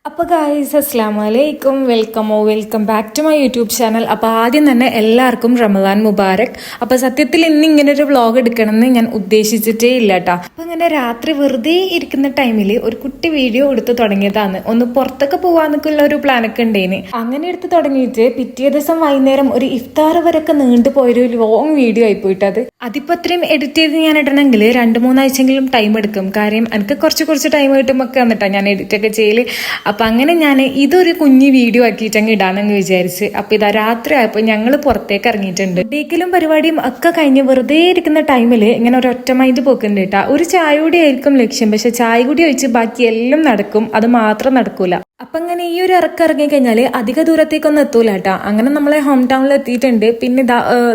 അപ്പോൾ ഗായ്സ് അസ്സലാമു അലൈക്കും welcome back to my YouTube channel. അപ്പോൾ ആദ്യം തന്നെ എല്ലാവർക്കും റമദാൻ മുബാരക്. അപ്പോൾ സത്യത്തിൽ ഇന്ന് ഇങ്ങനെ ഒരു വ്ളോഗ് എടുക്കണമെന്ന് ഞാൻ ഉദ്ദേശിച്ചിട്ടേ ഇല്ല കേട്ടോ. അപ്പോൾ ഇങ്ങനെ രാത്രി വെറുതെ ഇരിക്കുന്ന ടൈമിൽ ഒരു കുട്ടി വീഡിയോ എടുത്ത് തുടങ്ങിയതാണ്. ഒന്ന് പുറത്തൊക്കെ പോകാന്നൊക്കെയുള്ള ഒരു പ്ലാനൊക്കെ ഉണ്ടേന്. അങ്ങനെ എടുത്ത് തുടങ്ങിയിട്ട് പിറ്റേ ദിവസം വൈകുന്നേരം ഒരു ഇഫ്താർ വരെയൊക്കെ നീണ്ടു പോയൊരു ലോങ് വീഡിയോ ആയി പോയിട്ടത്. അതിപ്പോൾ അത്രയും എഡിറ്റ് ചെയ്ത് ഞാൻ ഇടണമെങ്കിൽ 2-3 ആഴ്ചയെങ്കിലും ടൈം എടുക്കും. കാര്യം എനിക്ക് കുറച്ച് ടൈം കിട്ടുമ്പോൾ വന്നിട്ടാണ് ഞാൻ എഡിറ്റൊക്കെ ചെയ്യല്. അപ്പം അങ്ങനെ ഞാൻ ഇതൊരു കുഞ്ഞു വീഡിയോ ആക്കിയിട്ട് അങ്ങ് ഇടാമെന്ന് വിചാരിച്ച്. അപ്പം ഇതാ രാത്രി ആയപ്പോൾ ഞങ്ങൾ പുറത്തേക്ക് ഇറങ്ങിയിട്ടുണ്ട്. ഡേക്കിലും പരിപാടിയും ഒക്കെ കഴിഞ്ഞ് വെറുതെ ഇരിക്കുന്ന ടൈമിൽ ഇങ്ങനെ ഒരു ഒറ്റ മൈൻഡ് പോക്കുണ്ട് കേട്ടോ. ഒരു ചായ കൂടി ആയിരിക്കും ലക്ഷ്യം, പക്ഷെ ചായ കൂടി ഒഴിച്ച് ബാക്കി എല്ലാം നടക്കും, അത് മാത്രം നടക്കൂല. അപ്പം അങ്ങനെ ഈ ഒരു ഇറങ്ങി കഴിഞ്ഞാൽ അധിക ദൂരത്തേക്കൊന്നും എത്തൂല കേട്ടോ. അങ്ങനെ നമ്മളെ ഹോം ടൗണിൽ എത്തിയിട്ടുണ്ട്. പിന്നെ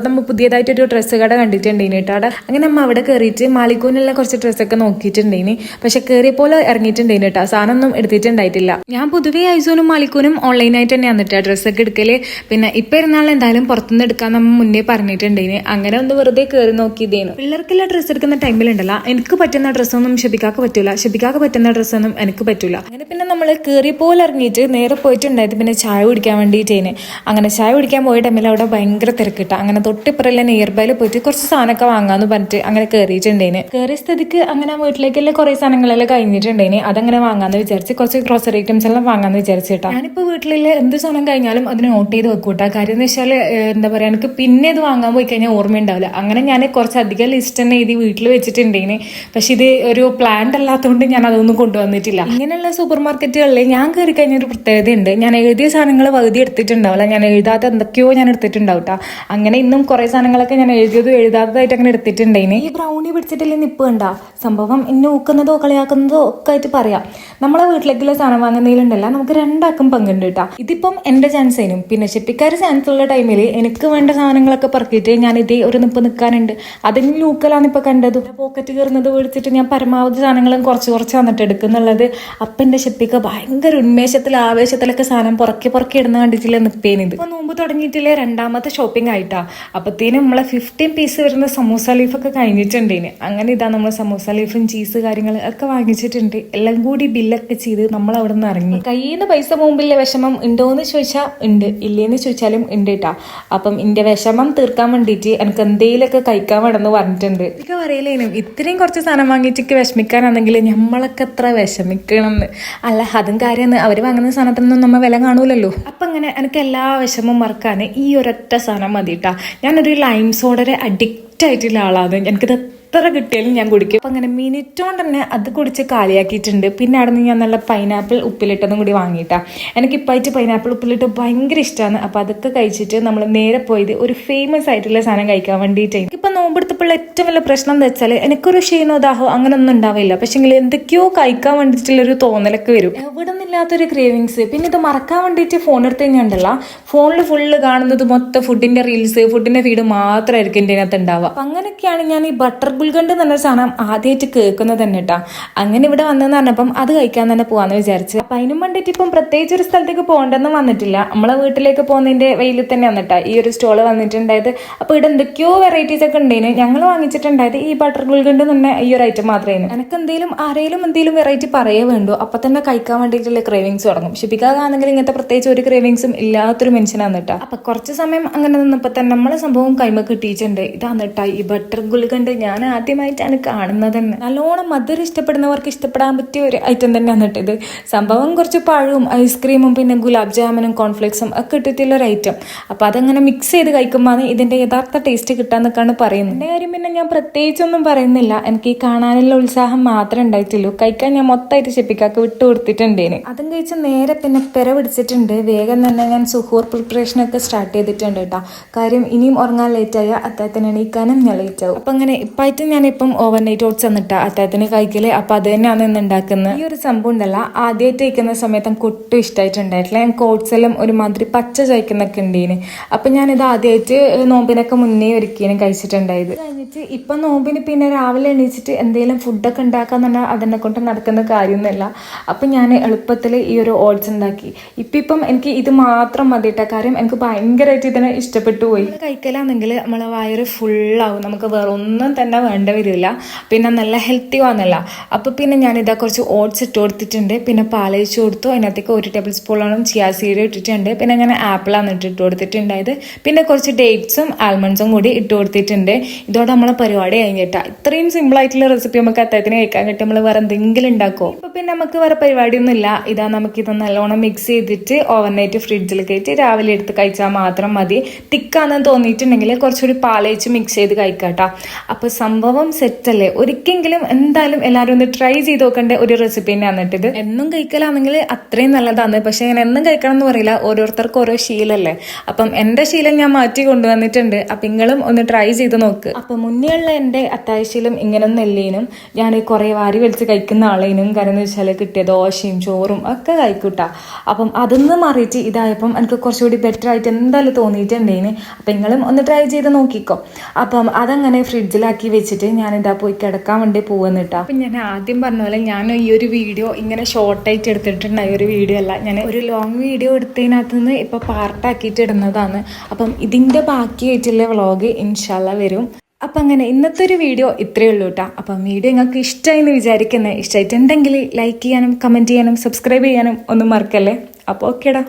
നമ്മൾ പുതിയതായിട്ടൊരു ഡ്രസ്സ് കട കണ്ടിട്ടുണ്ടേന് കേട്ടോ. അവിടെ അങ്ങനെ നമ്മൾ അവിടെ കയറിയിട്ട് മാളിക്കൂനുള്ള കുറച്ച് ഡ്രസ്സൊക്കെ നോക്കിയിട്ടുണ്ടേന്. പക്ഷെ കയറിയപ്പോലെ ഇറങ്ങിയിട്ടുണ്ടേന് കേട്ടോ. സാധനമൊന്നും എടുത്തിട്ടുണ്ടായിട്ടില്ല. ഞാൻ പൊതുവേ ഐസോനും മാളിക്കൂനും ഓൺലൈനായിട്ട് തന്നെയാണ് കേട്ടോ ഡ്രസ്സൊക്കെ എടുക്കല്. പിന്നെ ഇപ്പം ഇരുന്നാൾ എന്തായാലും പുറത്തുനിന്ന് എടുക്കാൻ നമ്മൾ മുന്നേ പറഞ്ഞിട്ടുണ്ടേന്. അങ്ങനെ ഒന്ന് വെറുതെ കയറി നോക്കിയതേനു. പിള്ളേർക്കെല്ലാം ഡ്രസ്സ് എടുക്കുന്ന ടൈമിലുണ്ടല്ലോ, എനിക്ക് പറ്റുന്ന ഡ്രസ്സൊന്നും ഷെബിക്കാക്ക് പറ്റൂല, ഷെബിക്കാക്ക് പറ്റുന്ന ഡ്രസ്സൊന്നും എനിക്ക് പറ്റൂല. അങ്ങനെ പിന്നെ നമ്മൾ കയറിയപ്പോൾ ഇറങ്ങിയിട്ട് നേരെ പോയിട്ടുണ്ടായത് പിന്നെ ചായ കുടിക്കാൻ വേണ്ടിയിട്ടേന്. അങ്ങനെ ചായ കുടിക്കാൻ പോയ ടൈമിൽ അവിടെ ഭയങ്കര തിരക്കിട്ട. അങ്ങനെ തൊട്ടിപ്പുറല്ല നിയർ ബൈയിൽ പോയിട്ട് കുറച്ച് സാധനമൊക്കെ വാങ്ങാന്ന് പറഞ്ഞിട്ട് അങ്ങനെ കയറിയിട്ടുണ്ടേന്. കയറിയ സ്ഥിതിക്ക് അങ്ങനെ വീട്ടിലേക്കെല്ലാം കുറെ സാധനങ്ങളെല്ലാം കഴിഞ്ഞിട്ടുണ്ടേന്. അതങ്ങനെ വാങ്ങാന്ന് വിചാരിച്ച് കുറച്ച് ഗ്രോസറി ഐറ്റംസ് എല്ലാം വാങ്ങാന്ന് വിചാരിച്ചിട്ടാ. ഞാനിപ്പോൾ വീട്ടിലെ എന്ത് സാധനം കഴിഞ്ഞാലും അതിന് നോട്ട് ചെയ്ത് വെക്കൂട്ടാ. കാര്യം എന്ന് വെച്ചാൽ എന്താ പറയാ, എനിക്ക് പിന്നെ ഇത് വാങ്ങാൻ പോയി കഴിഞ്ഞാൽ ഓർമ്മയുണ്ടാവില്ല. അങ്ങനെ ഞാൻ കുറച്ചധികം ലിസ്റ്റ് തന്നെ എഴുതി വീട്ടിൽ വെച്ചിട്ടുണ്ടേന്. പക്ഷെ ഇത് ഒരു പ്ലാൻഡ് അല്ലാത്തതുകൊണ്ട് ഞാൻ അതൊന്നും കൊണ്ടുവന്നിട്ടില്ല. ഇങ്ങനെയുള്ള സൂപ്പർ മാർക്കറ്റുകളിൽ ഞാൻ കയറി കഴിഞ്ഞ ഒരു പ്രത്യേകതയുണ്ട്. ഞാൻ എഴുതിയ സാധനങ്ങൾ വഴുതി എടുത്തിട്ടുണ്ടാവില്ല. ഞാൻ എഴുതാത്ത എന്തൊക്കെയോ ഞാൻ എടുത്തിട്ടുണ്ടാവും കേട്ടോ. അങ്ങനെ ഇന്നും കുറെ സാധനങ്ങളൊക്കെ ഞാൻ എഴുതിയതും എഴുതാത്തതായിട്ട് അങ്ങനെ എടുത്തിട്ടുണ്ടായിന്. ഈ ബ്രൗണി പിടിച്ചിട്ടില്ലേ നിപ്പ് കണ്ട സംഭവം ഇന്നെ ഊക്കുന്നതോ കളിയാക്കുന്നതോ ഒക്കെ ആയിട്ട് പറയാം. നമ്മളെ വീട്ടിലേക്കുള്ള സാധനം വാങ്ങുന്നതിലുണ്ടല്ല നമുക്ക് രണ്ടാക്കും പങ്കുണ്ട് കേട്ടോ. ഇതിപ്പം എന്റെ ചാൻസ് ആയിരുന്നു. പിന്നെ ഷെപ്പിക്കാർ ചാൻസ് ഉള്ള ടൈമിൽ എനിക്ക് വേണ്ട സാധനങ്ങളൊക്കെ പറക്കിയിട്ട് ഞാൻ ഇതേ ഒരു നിപ്പ് നിൽക്കാനുണ്ട്. അതിന് ലൂക്കലാണ് ഇപ്പൊ കണ്ടത്. പോക്കറ്റ് കയറുന്നത് മേടിച്ചിട്ട് ഞാൻ പരമാവധി സാധനങ്ങളും കുറച്ച് വന്നിട്ട് എടുക്കുന്നുള്ളത്. അപ്പം എന്റെ ഷെപ്പിക്ക ഭയങ്കര ഉന്മേഷത്തിൽ ആവേശത്തിലൊക്കെ സാധനം പുറക്കെ ഇടുന്ന കണ്ടിട്ടില്ല നിപ്പേനിത്. ഇപ്പൊ നോമ്പ് തുടങ്ങിയിട്ടില്ലേ, രണ്ടാമത്തെ ഷോപ്പിംഗ് ആയിട്ടാ. അപ്പത്തേനും നമ്മളെ 15 പീസ് വരുന്ന സമൂസ ലീഫൊക്കെ കഴിഞ്ഞിട്ടുണ്ടേന്. അങ്ങനെ ഇതാ നമ്മൾ സമൂസ ലീഫും ചീസ് കാര്യങ്ങൾ ഒക്കെ വാങ്ങിച്ചിട്ടുണ്ട്. എല്ലാം കൂടി ബില്ലൊക്കെ ചെയ്ത് നമ്മൾ അവിടെ നിന്ന് ഇറങ്ങി. കയ്യിൽ നിന്ന് പൈസ പോകുമ്പില്ലേ വിഷമം ഉണ്ടോന്ന് ചോദിച്ചാൽ ഉണ്ട്, ഇല്ലേന്ന് ചോദിച്ചാലും ഉണ്ട് കേട്ടാ. അപ്പം എന്റെ വിഷമം തീർക്കാൻ വേണ്ടിയിട്ട് എനിക്ക് എന്തെങ്കിലുമൊക്കെ കഴിക്കാൻ വേണമെന്ന് പറഞ്ഞിട്ടുണ്ട്. ഇതൊക്കെ പറയലേനും ഇത്രയും കുറച്ച് സാധനം വാങ്ങിയിട്ട് വിഷമിക്കാനാണെങ്കിൽ നമ്മളൊക്കെ എത്ര വിഷമിക്കണമെന്ന്. അല്ല അതും കാര്യമാണ്, അവർ വാങ്ങുന്ന സാധനത്തിനൊന്നും നമ്മൾ വില കാണൂലല്ലോ. അപ്പം അങ്ങനെ എനിക്ക് എല്ലാ വിഷമവും മറക്കാൻ ഈ ഒരൊറ്റ സാധനം മതി കേട്ടാ. ഞാനൊരു ലൈം സോഡയുടെ അഡിക്റ്റ് ആയിട്ടുള്ള ആളാണ്. എനിക്കിത് എത്ര കിട്ടിയാലും ഞാൻ കുടിക്കും. അപ്പം അങ്ങനെ മിനിറ്റോണ്ട് തന്നെ അത് കുടിച്ച് കാലിയാക്കിയിട്ടുണ്ട്. പിന്നെ അവിടെ നിന്ന് ഞാൻ നല്ല പൈനാപ്പിൾ ഉപ്പിലിട്ടതും കൂടി വാങ്ങിയിട്ടാ. എനിക്കിപ്പായിട്ട് പൈനാപ്പിൾ ഉപ്പിലിട്ട് ഭയങ്കര ഇഷ്ടമാണ്. അപ്പം അതൊക്കെ കഴിച്ചിട്ട് നമ്മൾ നേരെ പോയത് ഒരു ഫേമസ് ആയിട്ടുള്ള സാധനം കഴിക്കാൻ വേണ്ടിയിട്ട്. എനിക്കിപ്പോൾ നോമ്പെടുത്തപ്പോൾ ഏറ്റവും വലിയ പ്രശ്നം എന്താ വെച്ചാൽ എനിക്കൊരു ക്ഷീണോ ദാഹോ അങ്ങനെ ഒന്നും ഉണ്ടാവില്ല. പക്ഷെങ്കിൽ എന്തൊക്കെയോ കഴിക്കാൻ വേണ്ടിയിട്ടുള്ളൊരു തോന്നലൊക്കെ വരും, എവിടെ നിന്നില്ലാത്തൊരു ക്രേവിങ്സ്. പിന്നെ ഇത് മറക്കാൻ വേണ്ടിയിട്ട് ഫോൺ എടുത്ത് കഴിഞ്ഞാണ്ടല്ല, ഫോണിൽ ഫുള്ള് കാണുന്നത് മൊത്തം ഫുഡിന്റെ റീൽസ്, ഫുഡിന്റെ ഫീഡ് മാത്രമായിരിക്കും എൻ്റെ അതിനകത്ത് ഉണ്ടാവുക. അപ്പം അങ്ങനെയൊക്കെയാണ് ഞാൻ ഈ ബട്ടർ ഗുൽഗണ്ട് എന്നൊരു സാധനം ആദ്യമായിട്ട് കേൾക്കുന്നത് തന്നെ കേട്ടാ. അങ്ങനെ ഇവിടെ വന്നെന്ന് പറഞ്ഞപ്പം അത് കഴിക്കാൻ തന്നെ പോവാന്ന് വിചാരിച്ച്. അപ്പം അതിനും വേണ്ടിയിട്ട് ഇപ്പം പ്രത്യേകിച്ച് ഒരു സ്ഥലത്തേക്ക് പോകേണ്ടെന്നും വന്നിട്ടില്ല. നമ്മളെ വീട്ടിലേക്ക് പോകുന്നതിന്റെ വെയിലിൽ തന്നെ വന്നിട്ടാ ഈ ഒരു സ്റ്റോള് വന്നിട്ടുണ്ടായത്. അപ്പോൾ ഇവിടെ എന്തൊക്കെയോ വെറൈറ്റീസ് ഒക്കെ ഉണ്ടേന്. ഞങ്ങൾ വാങ്ങിച്ചിട്ടുണ്ടായത് ഈ ബട്ടർ ഗുൽഗണ്ട് തന്നെ ഈ ഒരു ഐറ്റം മാത്രമേ. എനിക്ക് ആരെങ്കിലും വെറൈറ്റി പറയേ വേണ്ടു, അപ്പൊ തന്നെ കഴിക്കാൻ വേണ്ടിയിട്ടുള്ള ക്രേവിങ്സ് തുടങ്ങും. ഷിപ്പിക്കാണെങ്കിൽ ഇങ്ങനത്തെ പ്രത്യേകിച്ച് ഒരു ക്രേവിങ്സും ഇല്ലാത്തൊരു മനുഷ്യനാണ് കേട്ടോ. അപ്പൊ കുറച്ച് സമയം അങ്ങനെ നിന്നപ്പോൾ തന്നെ നമ്മളെ സംഭവം കൈമ കിട്ടിയിട്ടുണ്ട്. ഇതാണ് കേട്ടോ ഈ ബട്ടർ ഗുൽഗണ്ട്. ഞാൻ ആദ്യമായിട്ടാണ് കാണുന്നത് തന്നെ. നല്ലോണം മധുരം ഇഷ്ടപ്പെടുന്നവർക്ക് ഇഷ്ടപ്പെടാൻ പറ്റിയ ഒരു ഐറ്റം തന്നെയാണ് കേട്ടോ ഇത്. സംഭവം കുറച്ച് പഴവും ഐസ്ക്രീമും പിന്നെ ഗുലാബ് ജാമുനും കോൺഫ്ലെക്സും ഒക്കെ ഇട്ടിട്ടുള്ള ഒരു ഐറ്റം. അപ്പൊ അതങ്ങനെ മിക്സ് ചെയ്ത് കഴിക്കുമ്പോൾ ഇതിന്റെ യഥാർത്ഥ ടേസ്റ്റ് കിട്ടാന്നൊക്കെയാണ് പറയുന്നത്. എന്റെ കാര്യം പിന്നെ ഞാൻ പ്രത്യേകിച്ചൊന്നും പറയുന്നില്ല. എനിക്ക് ഈ കാണാനുള്ള ഉത്സാഹം മാത്രമേ ഉണ്ടായിട്ടുള്ളൂ. കഴിക്കാൻ ഞാൻ മൊത്തമായിട്ട് ഷെപ്പിക്കാക്ക് വിട്ടു കൊടുത്തിട്ടുണ്ടേന്. അതും കഴിച്ച് നേരെ പിന്നെ പെര പിടിച്ചിട്ടുണ്ട്. വേഗം തന്നെ ഞാൻ സുഹൂർ പ്രിപ്പറേഷനൊക്കെ സ്റ്റാർട്ട് ചെയ്തിട്ടുണ്ട് കേട്ടോ. കാര്യം ഇനിയും ഉറങ്ങാൻ ലേറ്റായ അത്താഴത്തിന് എണീക്കാനും ഞാൻ ലേറ്റ് ആവും. അപ്പൊ അങ്ങനെ ഇപ്പായിട്ട് ഞാനിപ്പം ഓവർനൈറ്റ് ഓട്സ് വന്നിട്ടാ അത്താഴത്തിന് കഴിക്കല്. അപ്പൊ അത് തന്നെയാണ് ഇന്ന് ഉണ്ടാക്കുന്നത്. ഈ ഒരു സംഭവം ഉണ്ടല്ല, ആദ്യമായിട്ട് കഴിക്കുന്ന സമയത്ത് എനിക്ക് ഒട്ടും ഇഷ്ടമായിട്ടുണ്ടായിട്ടില്ല. എനിക്ക് ഓട്സ് എല്ലാം ഒരുമാതിരി പച്ച ചോയ്ക്കുന്നൊക്കെ ഉണ്ടേന്. അപ്പൊ ഞാനിത് ആദ്യമായിട്ട് നോമ്പിനൊക്കെ മുന്നേ ഒരിക്കലും കഴിച്ചിട്ടുണ്ട് കഴിച്ചിട്ടുണ്ടായത്. കഴിഞ്ഞിട്ട് ഇപ്പം നോമ്പിന് പിന്നെ രാവിലെ എണീച്ചിട്ട് എന്തെങ്കിലും ഫുഡൊക്കെ ഉണ്ടാക്കാന്ന് പറഞ്ഞാൽ അതിനെ കൊണ്ട് നടക്കുന്ന കാര്യമൊന്നുമില്ല. അപ്പം ഞാൻ എളുപ്പത്തിൽ ഈ ഒരു ഓട്സ് ഉണ്ടാക്കി. ഇപ്പം എനിക്ക് ഇത് മാത്രം മതിയിട്ട കാര്യം എനിക്ക് ഭയങ്കരമായിട്ട് ഇതിനെ ഇഷ്ടപ്പെട്ടു പോയി. കഴിക്കലാണെങ്കിൽ നമ്മളെ വയറ് ഫുള്ളാവും, നമുക്ക് വേറെ ഒന്നും തന്നെ വേണ്ട വരില്ല, പിന്നെ നല്ല ഹെൽത്തി ആവുന്നില്ല. അപ്പോൾ പിന്നെ ഞാനിതാ കുറച്ച് ഓട്സ് ഇട്ട് കൊടുത്തിട്ടുണ്ട്, പിന്നെ പാലൊഴിച്ച് കൊടുത്തു. അതിനകത്തേക്ക് 1 ടേബിൾ സ്പൂണോളം ചിയാ സീഡ് ഇട്ടിട്ടുണ്ട്, പിന്നെ ഞാൻ ആപ്പിളാണ് ഇട്ട് കൊടുത്തിട്ടുണ്ടായത്. പിന്നെ കുറച്ച് ഡേറ്റ്സും ആൽമണ്ട്സും കൂടി ഇട്ട് കൊടുത്തിട്ടുണ്ട്. ഇതോടെ നമ്മളെ പരിപാടി കഴിഞ്ഞിട്ടാ. ഇത്രയും സിമ്പിൾ ആയിട്ടുള്ള റെസിപ്പി നമുക്ക് അത്താഴത്തിന് കഴിക്കാൻ കിട്ടും. നമ്മൾ വേറെ എന്തെങ്കിലും ഉണ്ടാക്കോ? ഇപ്പൊ പിന്നെ നമുക്ക് വേറെ പരിപാടിയൊന്നും ഇല്ല. ഇതാ നമുക്കിത് നല്ലോണം മിക്സ് ചെയ്തിട്ട് ഓവർനൈറ്റ് ഫ്രിഡ്ജിൽ കയറ്റി രാവിലെ എടുത്ത് കഴിച്ചാൽ മാത്രം മതി. തിക്കാണെന്ന് തോന്നിയിട്ടുണ്ടെങ്കിൽ കുറച്ചുകൂടി പാലൊഴിച്ച് മിക്സ് ചെയ്ത് കഴിക്കാട്ടോ. അപ്പൊ സംഭവം സെറ്റല്ലേ? ഒരിക്കലെങ്കിലും എന്തായാലും എല്ലാവരും ഒന്ന് ട്രൈ ചെയ്ത് നോക്കേണ്ട ഒരു റെസിപ്പി തന്നെയാണ് ഇത്. എന്നും കഴിക്കലാണെങ്കിൽ അത്രയും നല്ലതാണ്, പക്ഷെ ഞാൻ എന്നും കഴിക്കണം എന്ന് പറയില്ല, ഓരോരുത്തർക്കും ഓരോ ശീലല്ലേ. അപ്പം എന്റെ ശീലം ഞാൻ മാറ്റി കൊണ്ടുവന്നിട്ടുണ്ട്. അപ്പൊ നിങ്ങളും ഒന്ന് ട്രൈ ചെയ്ത് നോക്ക്. അപ്പൊ മുന്നേ ഉള്ള എന്റെ അത്താഴ്ചയിലും ഇങ്ങനൊന്നും എല്ലേനും ഞാൻ കുറെ വാരി വലിച്ച് കഴിക്കുന്ന ആളേനും. കാരണം എന്ന് വെച്ചാൽ കിട്ടിയ ദോശയും ചോറും ഒക്കെ കഴിക്കൂട്ടാ. അപ്പം അതൊന്നും മാറിയിട്ട് ഇതായപ്പം എനിക്ക് കുറച്ചുകൂടി ബെറ്റർ ആയിട്ട് എന്തായാലും തോന്നിയിട്ടുണ്ടേന്. അപ്പം നിങ്ങളും ഒന്ന് ട്രൈ ചെയ്ത് നോക്കിക്കോ. അപ്പം അതങ്ങനെ ഫ്രിഡ്ജിലാക്കി വെച്ചിട്ട് ഞാനിതാ പോയി കിടക്കാൻ വേണ്ടി പോകുന്നിട്ടാ. അപ്പം ഞാൻ ആദ്യം പറഞ്ഞ പോലെ ഞാൻ ഈ ഒരു വീഡിയോ ഇങ്ങനെ ഷോർട്ടായിട്ട് എടുത്തിട്ടുണ്ടായ ഒരു വീഡിയോ അല്ല, ഞാൻ ഒരു ലോങ് വീഡിയോ എടുത്തതിനകത്ത് നിന്ന് ഇപ്പോൾ പാർട്ടാക്കിയിട്ട് ഇടുന്നതാണ്. അപ്പം ഇതിൻ്റെ ബാക്കിയായിട്ടുള്ള വ്ളോഗ് ഇൻഷാല്ല വരും. അപ്പം അങ്ങനെ ഇന്നത്തെ ഒരു വീഡിയോ ഇത്രയേ ഉള്ളൂ കേട്ടോ. അപ്പം വീഡിയോ നിങ്ങൾക്ക് ഇഷ്ടമായി എന്ന് വിചാരിക്കുന്നത്. ഇഷ്ടമായിട്ടുണ്ടെങ്കിൽ ലൈക്ക് ചെയ്യാനും കമൻറ്റ് ചെയ്യാനും സബ്സ്ക്രൈബ് ചെയ്യാനും ഒന്നും മറക്കല്ലേ. അപ്പോൾ ഓക്കേടാ.